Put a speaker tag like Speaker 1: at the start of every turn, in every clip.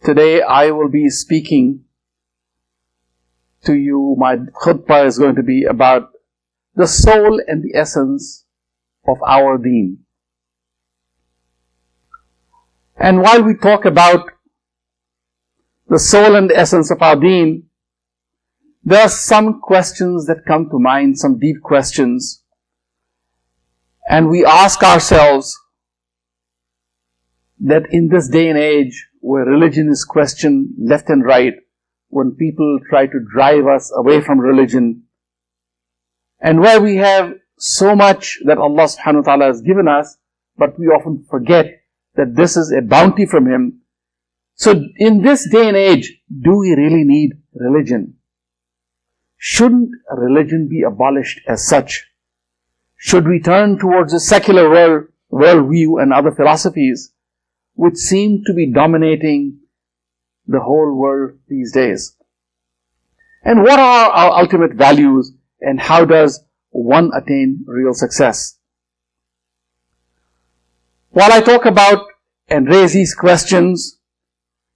Speaker 1: Today I will be speaking to you. My khutbah is going to be about the soul and the essence of our deen. And while we talk about the soul and the essence of our deen, there are some questions that come to mind, some deep questions. And we ask ourselves that in this day and age where religion is questioned left and right, when people try to drive us away from religion, and where we have so much that Allah subhanahu wa ta'ala has given us, but we often forget that this is a bounty from Him. So in this day and age, do we really need religion? Shouldn't religion be abolished as such? Should we turn towards a secular worldview and other philosophies which seem to be dominating the whole world these days? And what are our ultimate values, and how does one attain real success? While I talk about and raise these questions,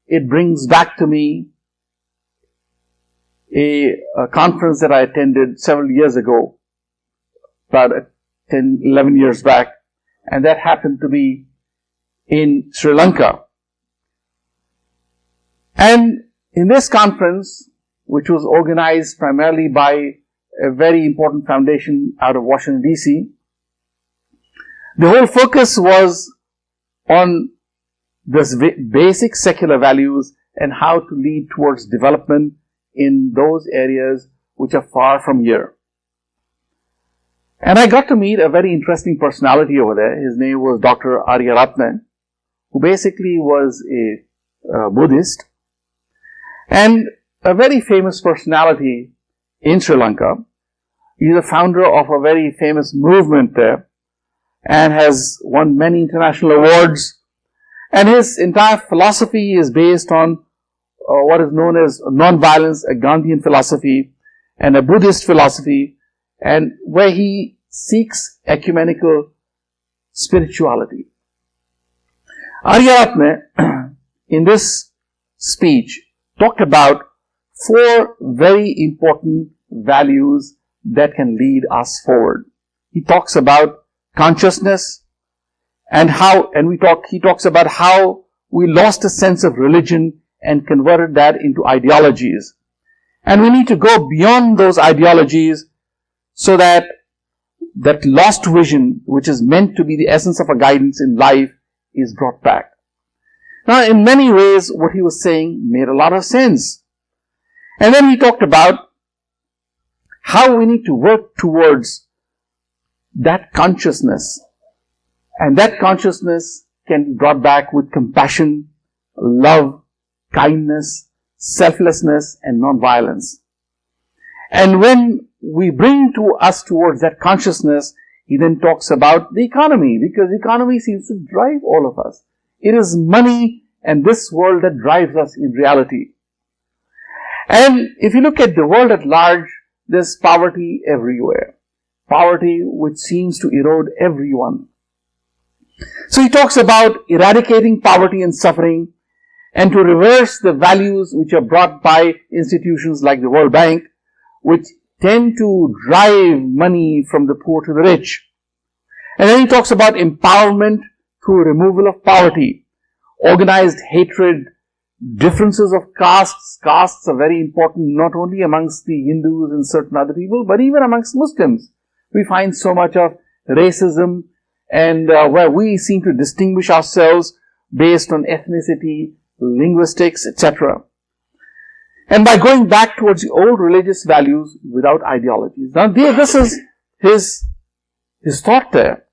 Speaker 1: it brings back to me a conference that I attended several years ago, about 10, 11 years back, and that happened to be in Sri Lanka. And in this conference, which was organized primarily by a very important foundation out of Washington, D.C., the whole focus was on this basic secular values and how to lead towards development in those areas which are far from here. And I got to meet a very interesting personality over there. His name was Dr. Aryaratne, who basically was a Buddhist and a very famous personality in Sri Lanka. He's the founder of a very famous movement there and has won many international awards. And his entire philosophy is based on what is known as non-violence, a Gandhian philosophy and a Buddhist philosophy, and where he seeks ecumenical spirituality. Aryaratne, in this speech, talked about 4 very important values that can lead us forward. He talks about consciousness and he talks about how we lost a sense of religion and converted that into ideologies. And we need to go beyond those ideologies so that that lost vision, which is meant to be the essence of a guidance in life, is brought back. Now, in many ways, what he was saying made a lot of sense. And then he talked about how we need to work towards that consciousness. And that consciousness can be brought back with compassion, love, kindness, selflessness, and non-violence. And when we bring to us towards that consciousness, he then talks about the economy, because the economy seems to drive all of us. It is money and this world that drives us in reality. And if you look at the world at large, there's poverty everywhere. Poverty which seems to erode everyone. So he talks about eradicating poverty and suffering and to reverse the values which are brought by institutions like the World Bank, which tend to drive money from the poor to the rich. And then he talks about empowerment through removal of poverty, organized hatred, differences of castes. Castes are very important not only amongst the Hindus and certain other people, but even amongst Muslims. We find so much of racism and where we seem to distinguish ourselves based on ethnicity, linguistics, etc. And by going back towards the old religious values without ideologies. Now, this is his thought there.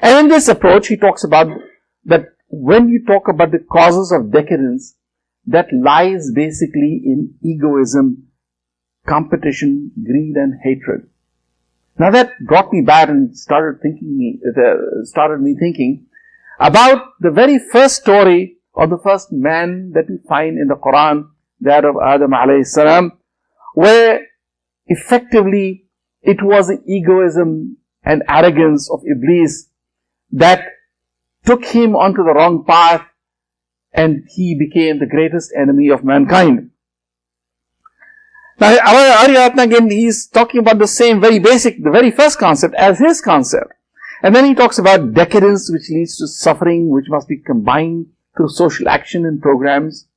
Speaker 1: And in this approach, he talks about that when you talk about the causes of decadence, that lies basically in egoism, competition, greed, and hatred. Now that brought me back and started me thinking about the very first story of the first man that we find in the Quran, that of Adam alayhi salam, where effectively it was the egoism and arrogance of Iblis that took him onto the wrong path and he became the greatest enemy of mankind. Now, Ariyatna again, he's talking about the same very basic, the very first concept as his concept. And then he talks about decadence, which leads to suffering, which must be combined through social action and programs,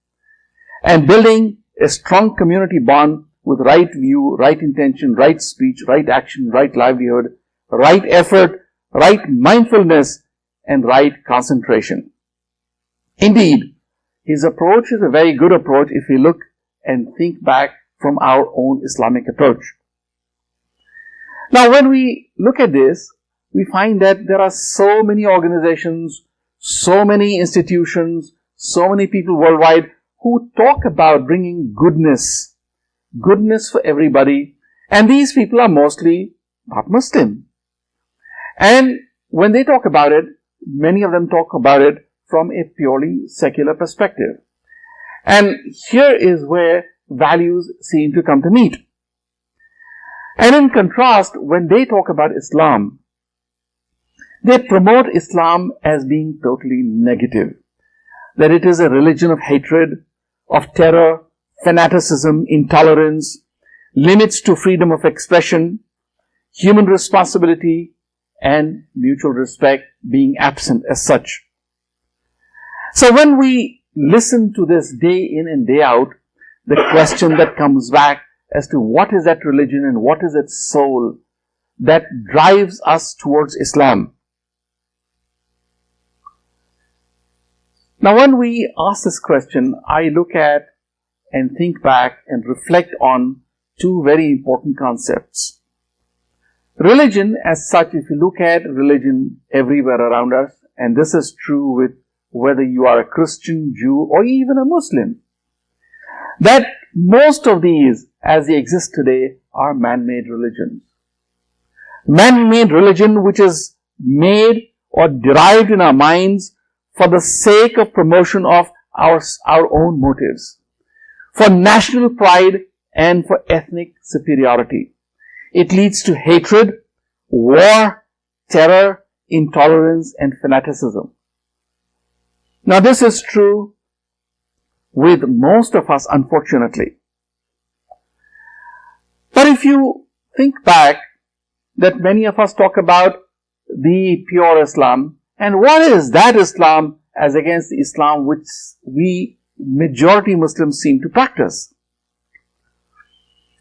Speaker 1: and building a strong community bond with right view, right intention, right speech, right action, right livelihood, right effort, right mindfulness, and right concentration. Indeed, his approach is a very good approach if we look and think back from our own Islamic approach. Now, when we look at this, we find that there are so many organizations, so many institutions, so many people worldwide who talk about bringing goodness for everybody, and these people are mostly not Muslim. And when they talk about it, many of them talk about it from a purely secular perspective. And here is where values seem to come to meet. And in contrast, when they talk about Islam, they promote Islam as being totally negative. That it is a religion of hatred, of terror, fanaticism, intolerance, limits to freedom of expression, human responsibility, and mutual respect being absent as such. So when we listen to this day in and day out, the question that comes back as to what is that religion and what is its soul that drives us towards Islam. Now when we ask this question, I look at and think back and reflect on two very important concepts. Religion as such, if you look at religion everywhere around us, and this is true with whether you are a Christian, Jew, or even a Muslim, that most of these, as they exist today, are man-made religions. Man-made religion which is made or derived in our minds for the sake of promotion of our own motives, for national pride and for ethnic superiority. It leads to hatred, war, terror, intolerance, and fanaticism. Now this is true with most of us, unfortunately. But if you think back, that many of us talk about the pure Islam, and what is that Islam as against the Islam which we majority Muslims seem to practice?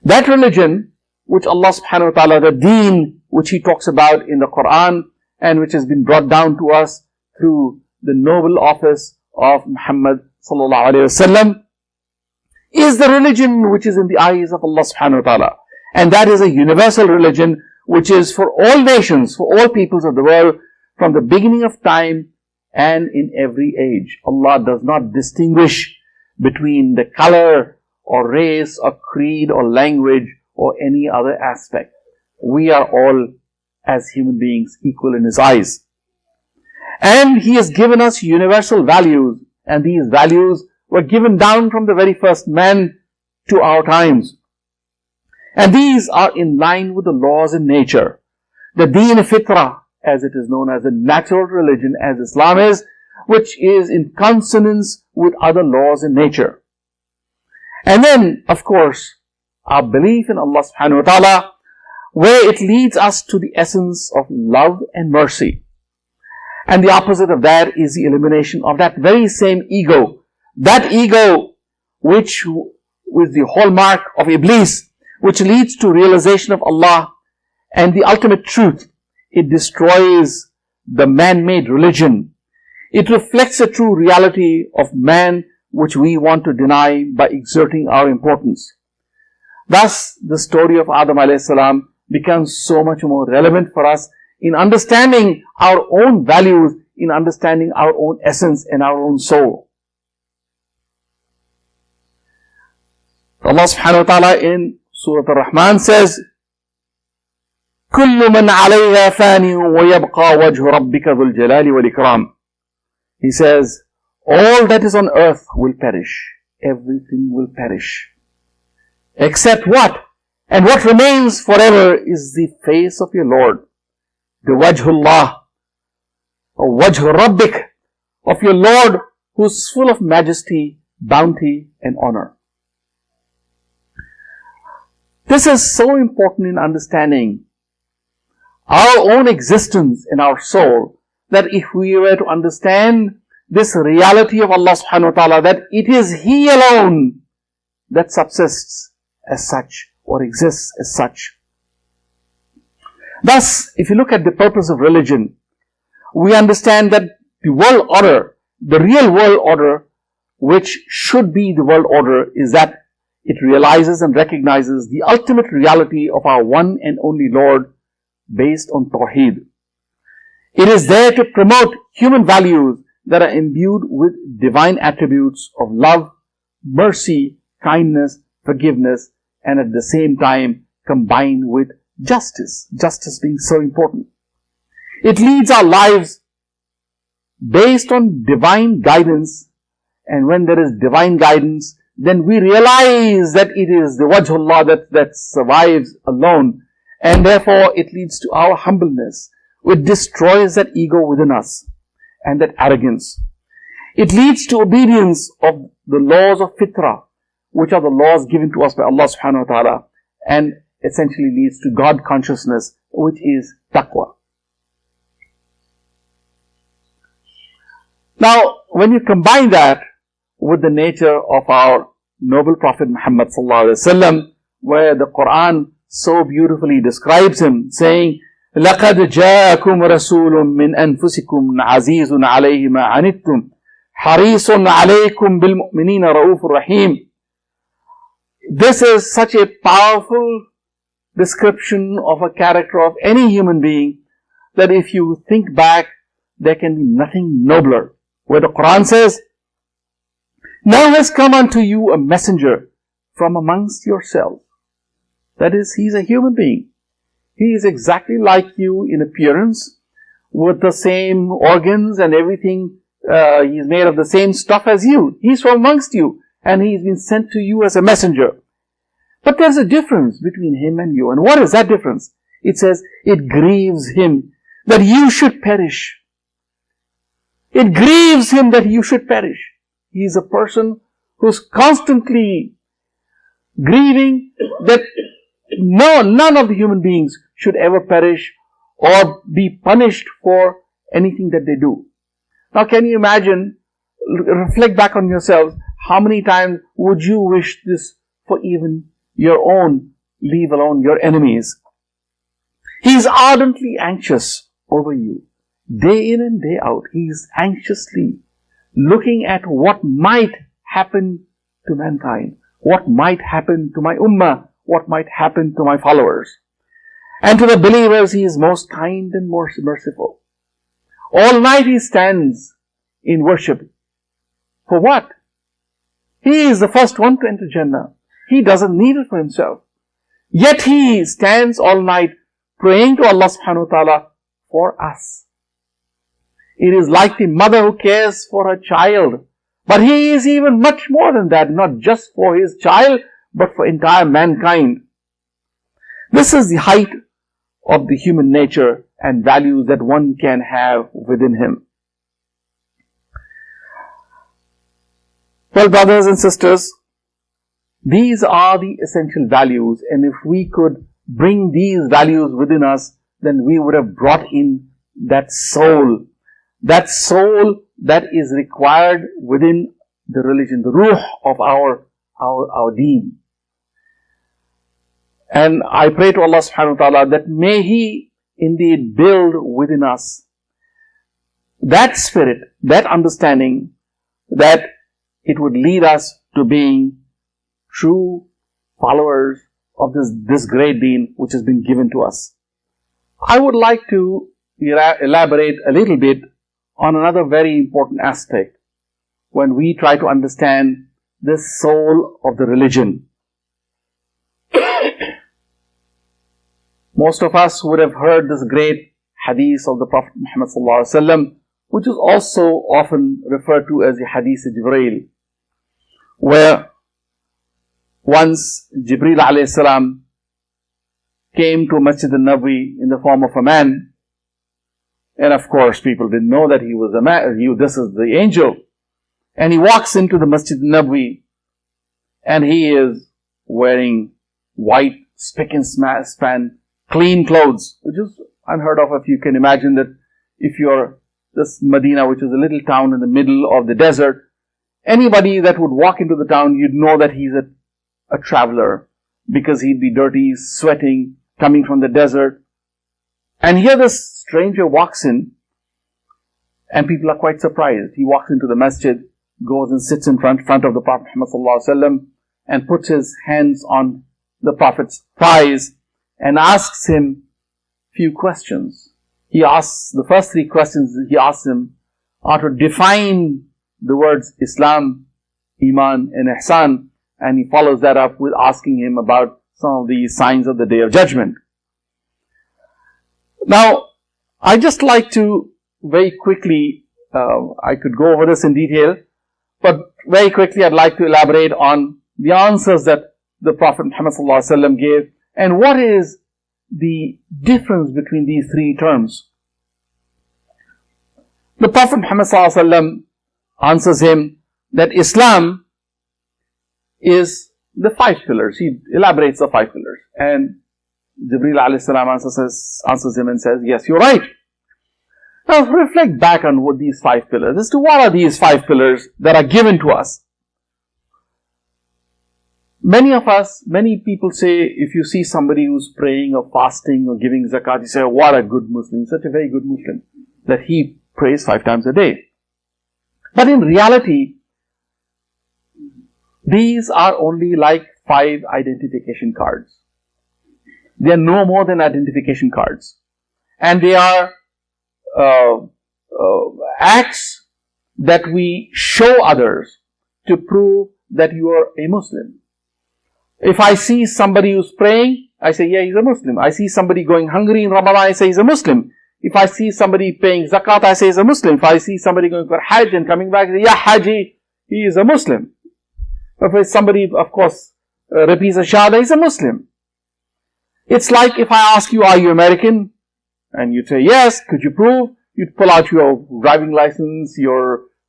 Speaker 1: That religion which Allah subhanahu wa ta'ala, the deen which He talks about in the Quran and which has been brought down to us through the noble office of Muhammad sallallahu alayhi wasallam, is the religion which is in the eyes of Allah subhanahu wa ta'ala. And that is a universal religion which is for all nations, for all peoples of the world, from the beginning of time and in every age. Allah does not distinguish between the color or race or creed or language or any other aspect. We are all, as human beings, equal in His eyes. And He has given us universal values, and these values were given down from the very first man to our times. And these are in line with the laws in nature. The deen fitra, as it is known as the natural religion as Islam is, which is in consonance with other laws in nature. And then, of course, our belief in Allah subhanahu wa ta'ala, where it leads us to the essence of love and mercy. And the opposite of that is the elimination of that very same ego. That ego which is the hallmark of Iblis, which leads to realization of Allah and the ultimate truth. It destroys the man-made religion. It reflects the true reality of man, which we want to deny by exerting our importance. Thus, the story of Adam alayhi salam becomes so much more relevant for us in understanding our own values, in understanding our own essence and our own soul. Allah subhanahu wa ta'ala in Surah Ar-Rahman says, كل من عليها فان ويبقى وجه ربك ذو الجلال والإكرام. He says, all that is on earth will perish. Everything will perish. Except what? And what remains forever is the face of your Lord. The wajhullah, or wajh rabbik, of your Lord, who is full of majesty, bounty, and honor. This is so important in understanding our own existence in our soul, that if we were to understand this reality of Allah subhanahu wa ta'ala, that it is He alone that subsists as such or exists as such. Thus, if you look at the purpose of religion, we understand that the world order, the real world order, which should be the world order, is that it realizes and recognizes the ultimate reality of our one and only Lord based on Tawheed. It is there to promote human values that are imbued with divine attributes of love, mercy, kindness, forgiveness, and at the same time combined with justice. Justice being so important. It leads our lives based on divine guidance, and when there is divine guidance, then we realize that it is the Wajhullah that survives alone, and therefore it leads to our humbleness. It destroys that ego within us and that arrogance. It leads to obedience of the laws of fitrah, which are the laws given to us by Allah subhanahu wa ta'ala, and essentially leads to God consciousness, which is taqwa. Now, when you combine that with the nature of our noble Prophet Muhammad sallallahu alaihi wasallam, where the Quran so beautifully describes him, saying, لَقَدْ جَاءَكُمْ رَسُولٌ مِّنْ أَنفُسِكُمْ عَزِيزٌ عَلَيْهِ مَا عَنِتُّمْ حَرِيصٌ عَلَيْكُمْ بِالْمُؤْمِنِينَ رَءُوفٌ رَحِيمٌ. This is such a powerful description of a character of any human being that if you think back, there can be nothing nobler. Where the Quran says, now has come unto you a messenger from amongst yourselves. That is, he is a human being. He is exactly like you in appearance, with the same organs and everything. He is made of the same stuff as you. He is from amongst you, and he has been sent to you as a messenger. But there's a difference between him and you. And what is that difference? It says, it grieves him that you should perish. It grieves him that you should perish. He is a person who's constantly grieving that none of the human beings should ever perish or be punished for anything that they do. Now, can you imagine, reflect back on yourselves, how many times would you wish this for even your own, leave alone your enemies? He is ardently anxious over you. Day in and day out, he is anxiously looking at what might happen to mankind, what might happen to my ummah, what might happen to my followers. And to the believers, he is most kind and most merciful. All night he stands in worship. For what? He is the first one to enter Jannah. He doesn't need it for himself. Yet he stands all night praying to Allah subhanahu wa ta'ala for us. It is like the mother who cares for her child. But he is even much more than that, not just for his child, but for entire mankind. This is the height of the human nature and values that one can have within him. Well, brothers and sisters, these are the essential values, and if we could bring these values within us, then we would have brought in that soul that is required within the religion, the ruh of our deen. And I pray to Allah subhanahu wa ta'ala that may He indeed build within us that spirit, that understanding, that it would lead us to being true followers of this great deen which has been given to us. I would like to elaborate a little bit on another very important aspect when we try to understand the soul of the religion. Most of us would have heard this great hadith of the Prophet Muhammad sallallahu alaihi wasallam, which is also often referred to as the hadith of Jibreel, where once Jibreel alayhi salam came to Masjid al-Nabawi in the form of a man, and of course people didn't know that he was a man, this is the angel. And he walks into the Masjid Nabawi, and he is wearing white, spick and span, clean clothes, which is unheard of. If you can imagine that if you're this Medina, which is a little town in the middle of the desert, anybody that would walk into the town, you'd know that he's a traveler, because he'd be dirty, sweating, coming from the desert. And here this stranger walks in, and people are quite surprised. He walks into the masjid, goes and sits in front of the Prophet Muhammad and puts his hands on the Prophet's thighs and asks him few questions. He asks, the first three questions he asks him are to define the words Islam, Iman and Ihsan, and he follows that up with asking him about some of the signs of the Day of Judgment. Now, I just like to very quickly, I could go over this in detail, but very quickly I'd like to elaborate on the answers that the Prophet Muhammad ﷺ gave, and what is the difference between these three terms. The Prophet Muhammad ﷺ answers him that Islam is the 5 pillars. He elaborates the 5 pillars. And Jibreel alayhi salam answers him and says, yes, you're right. Now reflect back on what these 5 pillars, as to what are these 5 pillars that are given to us. Many people say, if you see somebody who's praying or fasting or giving zakat, you say, oh, what a good Muslim, such a very good Muslim, that he prays 5 times a day. But in reality, these are only like 5 identification cards. They are no more than identification cards. And they are acts that we show others to prove that you are a Muslim. If I see somebody who's praying, I say, yeah, he's a Muslim. I see somebody going hungry in Ramadan, I say he's a Muslim. If I see somebody paying zakat, I say he's a Muslim. If I see somebody going for Hajj and coming back, I say, yeah, Haji, he is a Muslim. If somebody, of course, repeats a Shahada, he's a Muslim. It's like if I ask you, are you American? And you say, yes, could you prove? You'd pull out your driving license,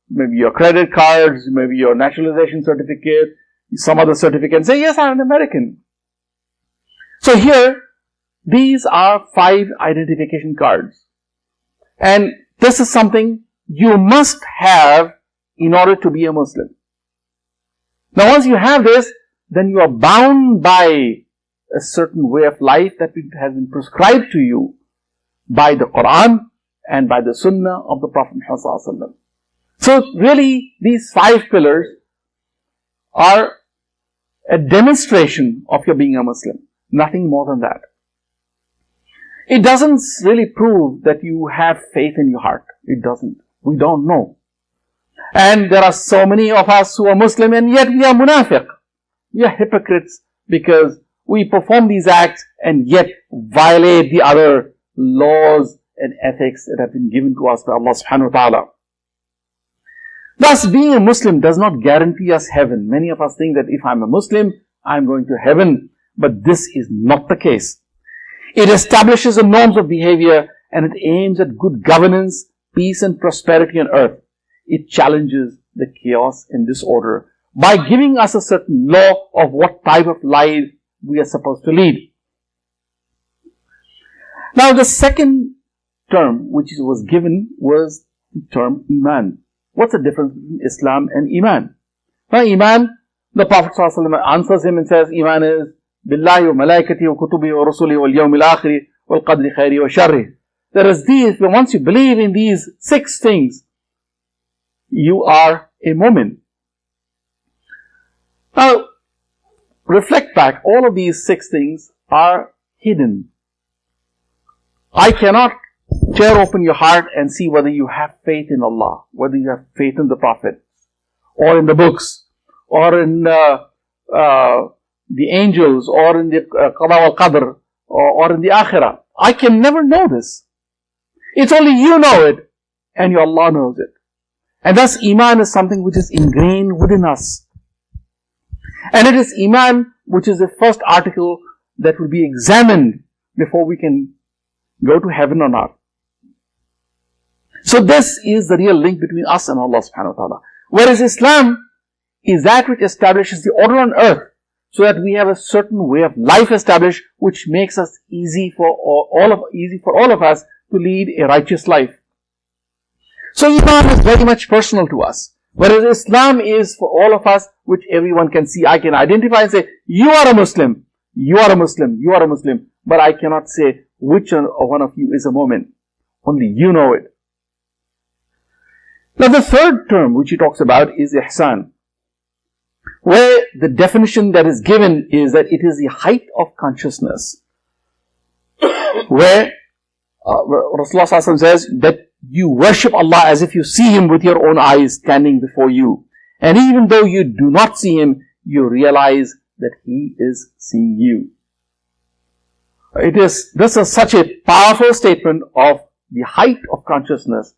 Speaker 1: maybe your credit cards, maybe your naturalization certificate, some other certificate, and say, yes, I'm an American. So here, these are 5 identification cards. And this is something you must have in order to be a Muslim. Now once you have this, then you are bound by a certain way of life that has been prescribed to you by the Quran and by the Sunnah of the Prophet Muhammad. So really, these 5 pillars are a demonstration of your being a Muslim. Nothing more than that. It doesn't really prove that you have faith in your heart. It doesn't. We don't know. And there are so many of us who are Muslim, and yet we are munafiq. We are hypocrites because we perform these acts and yet violate the other laws and ethics that have been given to us by Allah subhanahu wa ta'ala. Thus, being a Muslim does not guarantee us heaven. Many of us think that if I'm a Muslim, I'm going to heaven. But this is not the case. It establishes the norms of behavior and it aims at good governance, peace and prosperity on earth. It challenges the chaos and disorder by giving us a certain law of what type of life we are supposed to lead. Now the second term which was given was the term Iman. What's the difference between Islam and Iman? Now Iman, the Prophet ﷺ answers him and says, Iman is Billahi wa malaikati wa kutubi wa rusuli wal yawmil akhiri wal qadri khairi wa sharri. There is these, once you believe in these 6 things, you are a mu'min. Now, reflect back, all of these 6 things are hidden. I cannot tear open your heart and see whether you have faith in Allah, whether you have faith in the Prophet, or in the books, or in the angels, or in the Qada wal Qadr, or in the Akhirah. I can never know this. It's only you know it, and your Allah knows it. And thus Iman is something which is ingrained within us. And it is Iman which is the first article that will be examined before we can go to heaven or not. So this is the real link between us and Allah subhanahu wa ta'ala. Whereas Islam is that which establishes the order on earth so that we have a certain way of life established which makes us easy for all of us to lead a righteous life. So Iman is very much personal to us. Whereas Islam is for all of us, which everyone can see. I can identify and say, you are a Muslim, you are a Muslim, you are a Muslim. But I cannot say which one of you is a mu'min. Only you know it. Now the third term which he talks about is ihsan, where the definition that is given is that it is the height of consciousness, where Rasulullah ﷺ says that you worship Allah as if you see Him with your own eyes standing before you. And even though you do not see Him, you realize that He is seeing you. This is such a powerful statement of the height of consciousness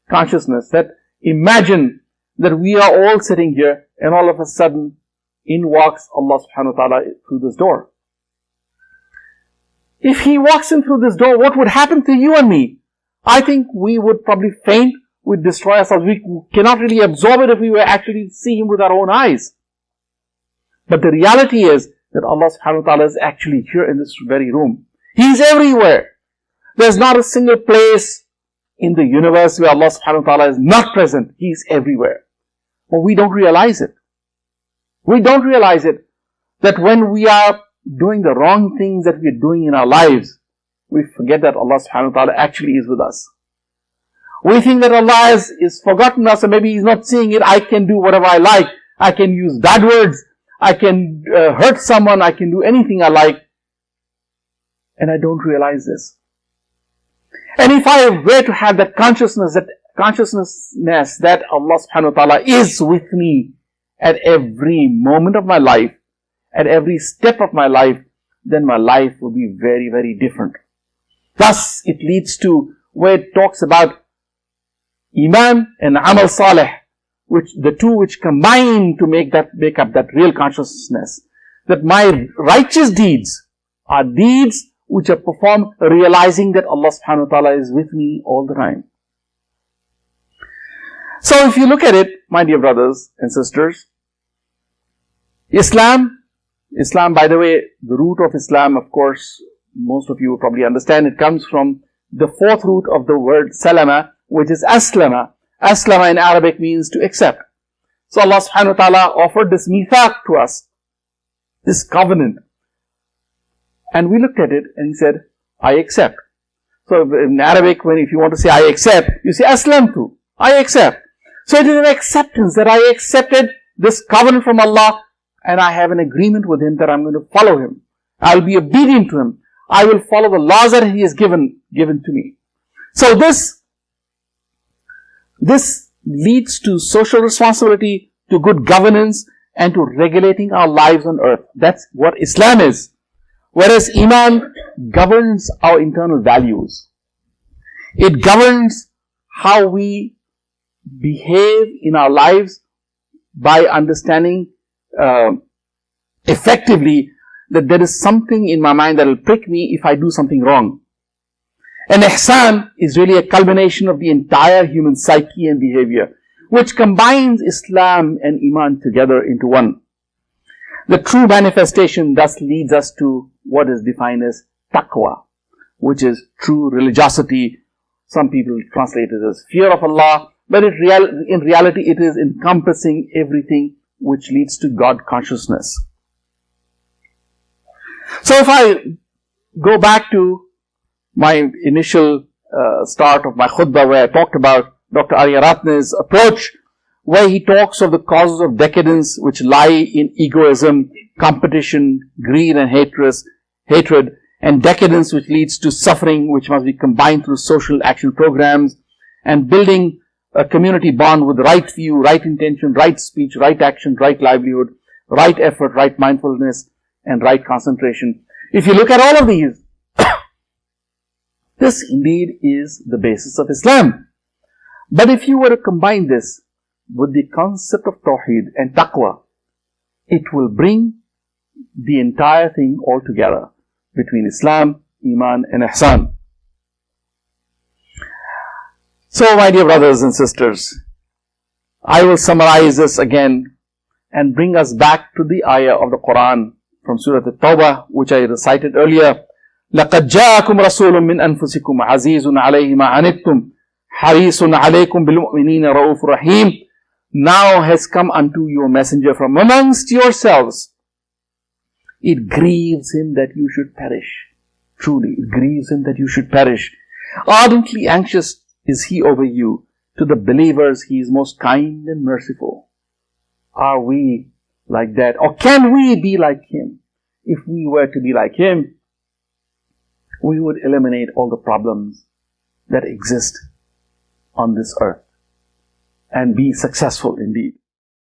Speaker 1: that imagine that we are all sitting here and all of a sudden in walks Allah subhanahu wa ta'ala through this door. If He walks in through this door, what would happen to you and me? I think we would probably faint, we'd destroy ourselves. We cannot really absorb it if we were actually see Him with our own eyes. But the reality is that Allah subhanahu wa ta'ala is actually here in this very room. He is everywhere. There's not a single place in the universe where Allah subhanahu wa ta'ala is not present. He is everywhere. But we don't realize it. We don't realize it that when we are doing the wrong things that we are doing in our lives, we forget that Allah subhanahu wa ta'ala actually is with us. We think that Allah is forgotten us, or maybe He's not seeing it. I can do whatever I like. I can use bad words. I can hurt someone. I can do anything I like. And I don't realize this. And if I were to have that consciousness that Allah subhanahu wa ta'ala is with me at every moment of my life, at every step of my life, then my life will be very, very different. Thus, it leads to where it talks about Iman and Amal Saleh, the two which combine to make up that real consciousness. That my righteous deeds are deeds which are performed realizing that Allah subhanahu wa ta'ala is with me all the time. So if you look at it, my dear brothers and sisters, Islam, by the way, the root of Islam, of course, most of you probably understand, it comes from the fourth root of the word salama, which is aslama. Aslama in Arabic means to accept. So Allah subhanahu wa ta'ala offered this mithaq to us, this covenant. And we looked at it and He said, I accept. So in Arabic, if you want to say I accept, you say aslamtu, I accept. So it is an acceptance that I accepted this covenant from Allah and I have an agreement with Him that I'm going to follow Him. I'll be obedient to Him. I will follow the laws that He has given to me. So this leads to social responsibility, to good governance, and to regulating our lives on earth. That's what Islam is. Whereas Iman governs our internal values. It governs how we behave in our lives by understanding effectively that there is something in my mind that will prick me if I do something wrong. And ihsan is really a culmination of the entire human psyche and behavior, which combines Islam and Iman together into one. The true manifestation thus leads us to what is defined as taqwa, which is true religiosity. Some people translate it as fear of Allah, but in reality it is encompassing everything which leads to God consciousness. So if I go back to my initial start of my khutbah where I talked about Dr. Aryaratne's approach, where he talks of the causes of decadence which lie in egoism, competition, greed and hatred, and decadence which leads to suffering which must be combined through social action programs, and building a community bond with right view, right intention, right speech, right action, right livelihood, right effort, right mindfulness, and right concentration. If you look at all of these, this indeed is the basis of Islam. But if you were to combine this with the concept of Tawheed and Taqwa, it will bring the entire thing all together between Islam, Iman and Ihsan. So my dear brothers and sisters, I will summarize this again and bring us back to the ayah of the Quran from Surah At-Tawbah, which I recited earlier. لَقَدْ جَاءَكُمْ رَسُولٌ مِّنْ أَنفُسِكُمْ عَزِيزٌ عَلَيْهِ مَا عَنِتُّمْ حَرِيصٌ عَلَيْكُمْ بِالْمُؤْمِنِينَ رَءُوفٌ رَحِيمٌ. Now has come unto you a messenger from amongst yourselves. It grieves him that you should perish. Truly, it grieves him that you should perish. Ardently anxious is he over you. To the believers, he is most kind and merciful. Are we like that? Or can we be like him? If we were to be like him, we would eliminate all the problems that exist on this earth and be successful indeed.